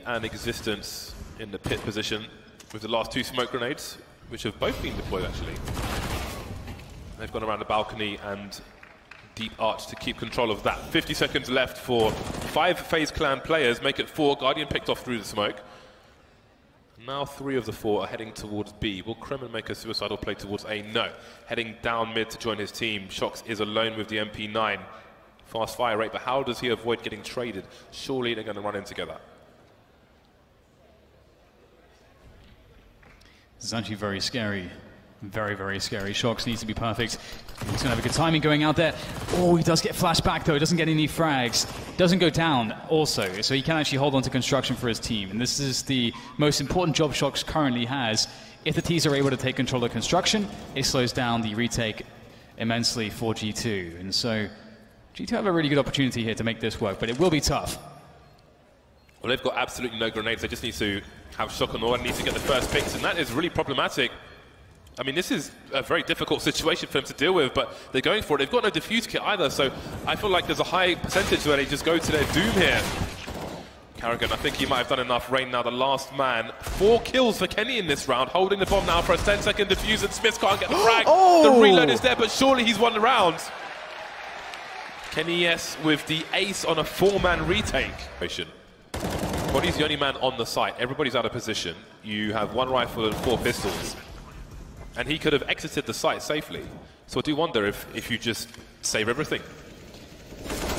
and Existence in the pit position with the last 2 smoke grenades, which have both been deployed actually. They've gone around the balcony and deep arch to keep control of that. 50 seconds left for 5 FaZe clan players, make it 4. Guardian picked off through the smoke. Now 3 of the 4 are heading towards B. Will Kremen make a suicidal play towards A? No. Heading down mid to join his team. Shox is alone with the MP9. Fast fire rate, but how does he avoid getting traded? Surely they're going to run in together. This is actually very scary. Very, very scary. Shox needs to be perfect. He's going to have a good timing going out there. Oh, he does get flashed back, though. He doesn't get any frags. Doesn't go down, also. So he can actually hold on to construction for his team. And this is the most important job Shox currently has. If the T's are able to take control of construction, it slows down the retake immensely for G2. And so G2 have a really good opportunity here to make this work, but it will be tough. Well, they've got absolutely no grenades. They just need to have shock on all and need to get the first picks, and that is really problematic. I mean, this is a very difficult situation for them to deal with, but they're going for it. They've got no defuse kit either, so I feel like there's a high percentage where they just go to their doom here. KarrigaN, I think he might have done enough. Rain now the last man. 4 kills for Kenny in this round, holding the bomb now for a 10-second defuse, and Smith can't get the frag. The reload is there, but surely he's won the round. Kenny S with the ace on a 4-man retake. Body's the only man on the site. Everybody's out of position. You have 1 rifle and 4 pistols. And he could have exited the site safely. So I do wonder if you just save everything.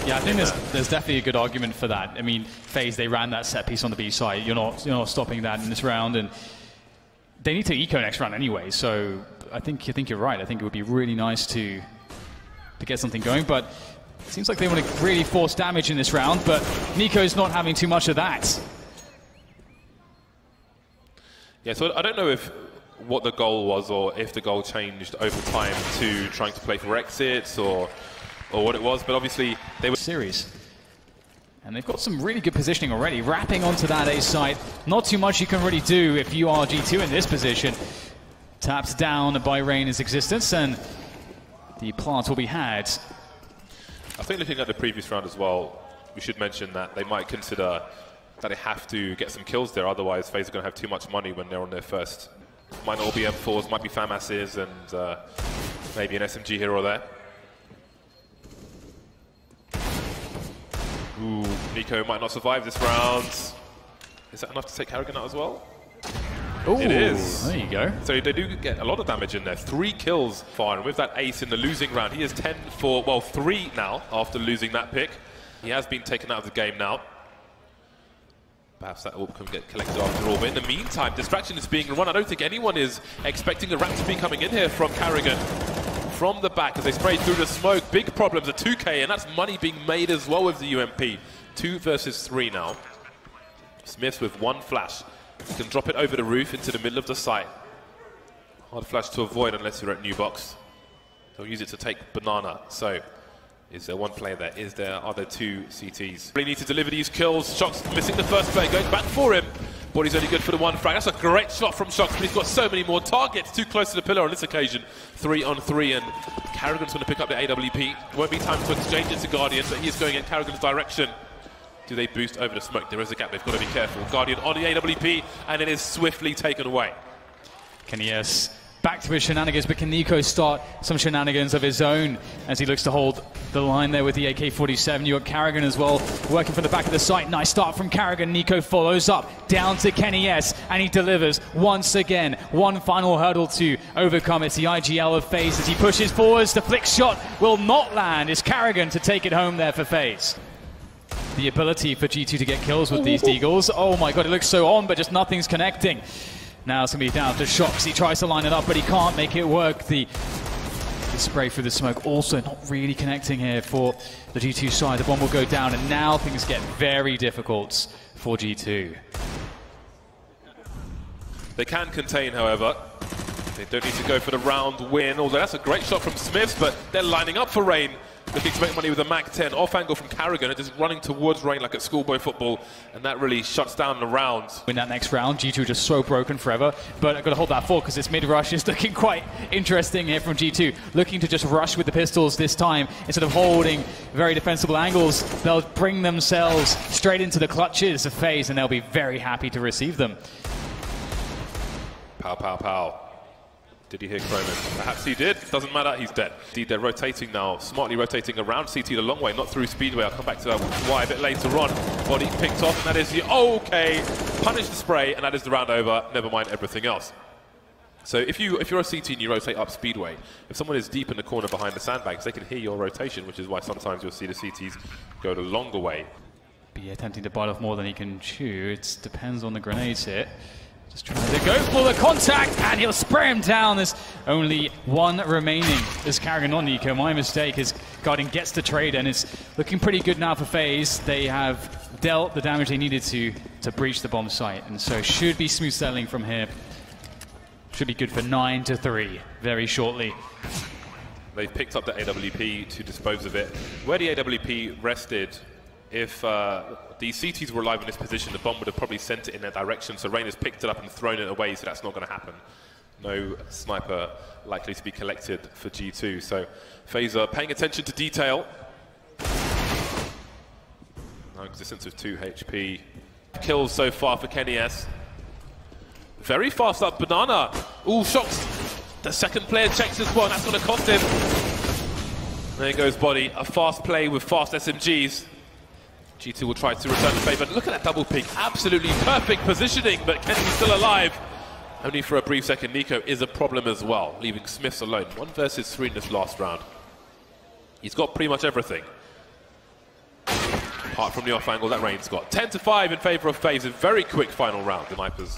Yeah, I think there's definitely a good argument for that. I mean, FaZe, they ran that set piece on the B site. You're not stopping that in this round, and they need to eco next round anyway. So I think you're right. I think it would be really nice to get something going, but it seems like they want to really force damage in this round, but NiKo's not having too much of that. Yeah, so I don't know what the goal was, or if the goal changed over time to trying to play for exits, or what it was, but obviously they were series. And they've got some really good positioning already, wrapping onto that A site. Not too much you can really do if you are G2 in this position. Tapped down by Rain's Existence, and the plant will be had. I think looking at the previous round as well, we should mention that they might consider that they have to get some kills there, otherwise FaZe are going to have too much money when they're on their first. Might all be M4s, might be FAMASs, and maybe an SMG here or there. Ooh, NiKo might not survive this round. Is that enough to take KarrigaN out as well? Ooh, it is. There you go. So they do get a lot of damage in there. 3 kills far, and with that ace in the losing round, he is 10 for, well, 3 now after losing that pick. He has been taken out of the game now. Perhaps that all can get collected after all. But in the meantime, distraction is being run. I don't think anyone is expecting a ramp to be coming in here from KarrigaN. From the back as they spray through the smoke. Big problems, a 2K, and that's money being made as well with the UMP. 2 versus 3 now. Smiths with 1 flash. You can drop it over the roof into the middle of the site. Hard flash to avoid unless you're at New Box. They'll use it to take Banana. So, is there 1 player there? Are there 2 CTs? Really need to deliver these kills. Shox missing the first play, going back for him. Body's only good for the 1 frag. That's a great shot from Shox, but he's got so many more targets. Too close to the pillar on this occasion. 3 on 3, and KarrigaN's going to pick up the AWP. Won't be time to exchange it to Guardian, but he is going in KarrigaN's direction. Do they boost over the smoke? There is a gap. They've got to be careful. Guardian on the AWP, and it is swiftly taken away. Kenny S back to his shenanigans, but can NiKo start some shenanigans of his own as he looks to hold the line there with the AK-47. You got KarrigaN as well, working from the back of the site. Nice start from KarrigaN. NiKo follows up, down to Kenny S, and he delivers once again. 1 final hurdle to overcome. It's the IGL of FaZe as he pushes forwards. The flick shot will not land. It's KarrigaN to take it home there for FaZe. The ability for G2 to get kills with these Deagles. Oh my god, it looks so on, but just nothing's connecting. Now it's going to be down to Shox. He tries to line it up, but he can't make it work. The spray through the smoke also not really connecting here for the G2 side. The bomb will go down, and now things get very difficult for G2. They can contain, however. They don't need to go for the round win, although that's a great shot from Smiths, but they're lining up for Rain. looking to make money with a Mac 10 off angle from KarrigaN, and just running towards Rain like at schoolboy football, and that really shuts down the round. In that next round, G2 just so broken forever, but I've got to hold that fort because this mid-rush is looking quite interesting here from G2. Looking to just rush with the pistols this time, instead of holding very defensible angles, they'll bring themselves straight into the clutches of FaZe, and they'll be very happy to receive them. Pow, pow, pow. Did he hear Cronin? Perhaps he did. Doesn't matter, he's dead. Indeed, they're rotating now, smartly rotating around CT the long way, not through Speedway. I'll come back to that why a bit later on. Body picked off, and that is the okay. Punish the spray, and that is the round over. Never mind everything else. So if you're a CT and you rotate up Speedway, if someone is deep in the corner behind the sandbags, they can hear your rotation, which is why sometimes you'll see the CTs go the longer way. Be attempting to bite off more than he can chew. It depends on the grenades here. Just trying to go for the contact, and he'll spray him down. There's only one remaining. There's KarrigaN on Nico. My mistake is KarrigaN gets the trade, and it's looking pretty good now for FaZe. They have dealt the damage they needed to breach the bomb site, and so should be smooth sailing from here. Should be good for 9-3 very shortly. They've picked up the AWP to dispose of it. Where the AWP rested, if the CTs were alive in this position, the bomb would have probably sent it in their direction, so Rain has picked it up and thrown it away, so that's not going to happen. No sniper likely to be collected for G2, so FaZe are paying attention to detail. No existence of 2 HP. Kills so far for KennyS. Very fast up Banana. Ooh, shots. The second player checks as well, and that's going to cost him. There goes Body. A fast play with fast SMGs. G2 will try to return the favour. Look at that double peek. Absolutely perfect positioning, but Kenny's still alive. Only for a brief second. Nico is a problem as well, leaving Smiths alone. 1 versus 3 in this last round. He's got pretty much everything. Apart from the off angle that Rain's got. 10-5 in favour of FaZe. A very quick final round, the Snipers,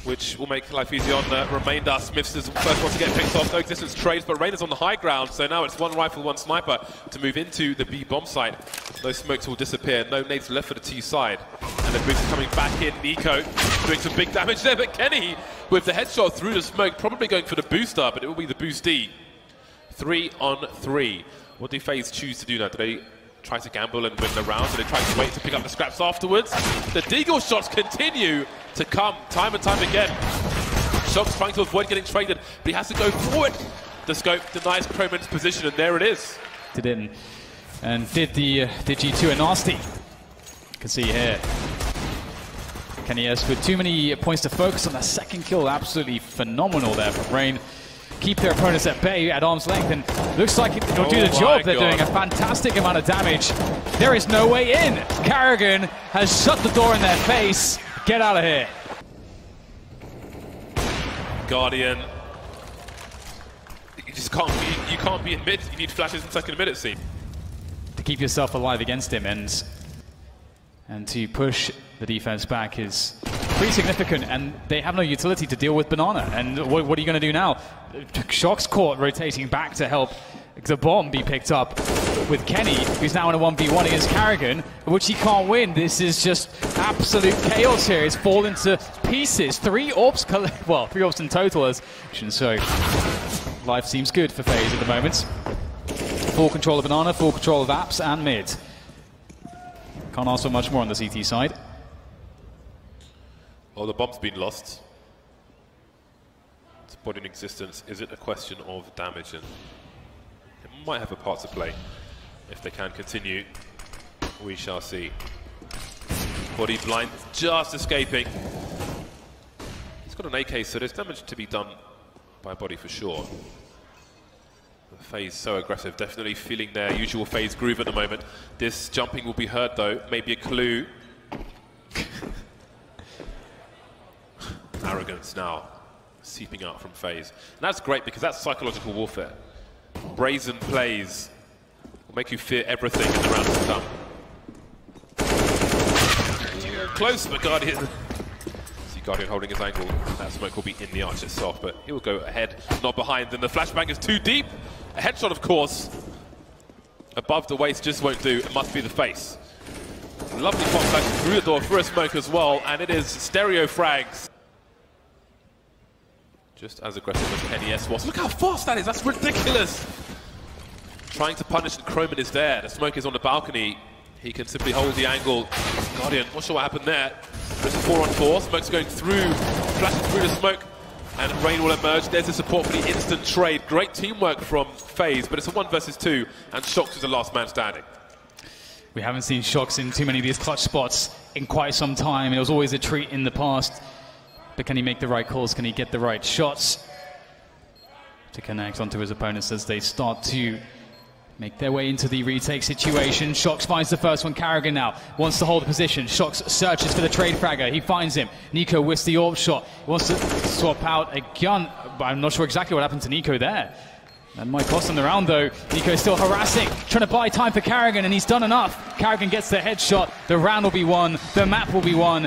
which will make life easy on the remainder. Smiths is the first one to get picked off. No distance trades, but Rain is on the high ground, so now it's 1 rifle, 1 sniper to move into the B bomb site. Those smokes will disappear. No nades left for the T side. And the boost is coming back in. Nico doing some big damage there, but Kenny with the headshot through the smoke, probably going for the booster, but it will be the boostee. 3 on 3. What do FaZe choose to do now? Do they try to gamble and win the round? Do they try to wait to pick up the scraps afterwards? The Deagle shots continue to come time and time again. Shox trying to avoid getting traded, but he has to go forward. The scope denies Croman's position, and there it is. Did it and did G2 a nasty. You can see here. KennyS with too many points to focus on. The second kill, absolutely phenomenal there from Rain. Keep their opponents at bay at arm's length, and looks like it'll do the job. They're doing a fantastic amount of damage. There is no way in. KarrigaN has shut the door in their face. Get out of here. Guardian. You just can't be in mid. You need flashes in second mid, it seems. To keep yourself alive against him and to push the defense back is pretty significant, and they have no utility to deal with Banana. And what are you going to do now? Shox caught rotating back to help the bomb be picked up with Kenny, who's now in a 1v1 against KarrigaN, which he can't win. This is just absolute chaos here. It's fallen to pieces. 3 orbs, well, 3 orbs in total, as so life seems good for FaZe at the moment. Full control of Banana, full control of apps and mid. Can't ask for much more on the CT side. Well, the bomb's been lost. It's Body in existence. Is it a question of damage? And it might have a part to play. If they can continue, we shall see. Body blind, just escaping. He's got an AK, so there's damage to be done by Body for sure. The FaZe so aggressive, definitely feeling their usual FaZe groove at the moment. This jumping will be heard though, maybe a clue. Arrogance now seeping out from FaZe. And that's great because that's psychological warfare. Brazen plays will make you fear everything in the rounds to come. Close, but Guardian. See Guardian holding his angle. That smoke will be in the arch itself, but he will go ahead, not behind. And the flashbang is too deep. A headshot, of course. Above the waist just won't do. It must be the face. Lovely pop flash through the door for a smoke as well, and it is stereo frags. Just as aggressive as KennyS was. Look how fast that is, that's ridiculous! trying to punish, and Croman is there. The smoke is on the balcony. He can simply hold the angle. Guardian, not sure what happened there. There's a 4-on-4. Smoke's going through, flashing through the smoke, and Rain will emerge. There's the support for the instant trade. Great teamwork from FaZe, but it's a 1 versus 2, and Shox is the last man standing. We haven't seen Shox in too many of these clutch spots in quite some time. It was always a treat in the past. But can he make the right calls? Can he get the right shots to connect onto his opponents as they start to make their way into the retake situation? Shox finds the first one. KarrigaN now wants to hold the position. Shox searches for the trade fragger. He finds him. Nico with the AWP shot. He wants to swap out a gun, but I'm not sure exactly what happened to Nico there. That might cost him the round though. Nico is still harassing, trying to buy time for KarrigaN, and he's done enough. KarrigaN gets the headshot. The round will be won. The map will be won.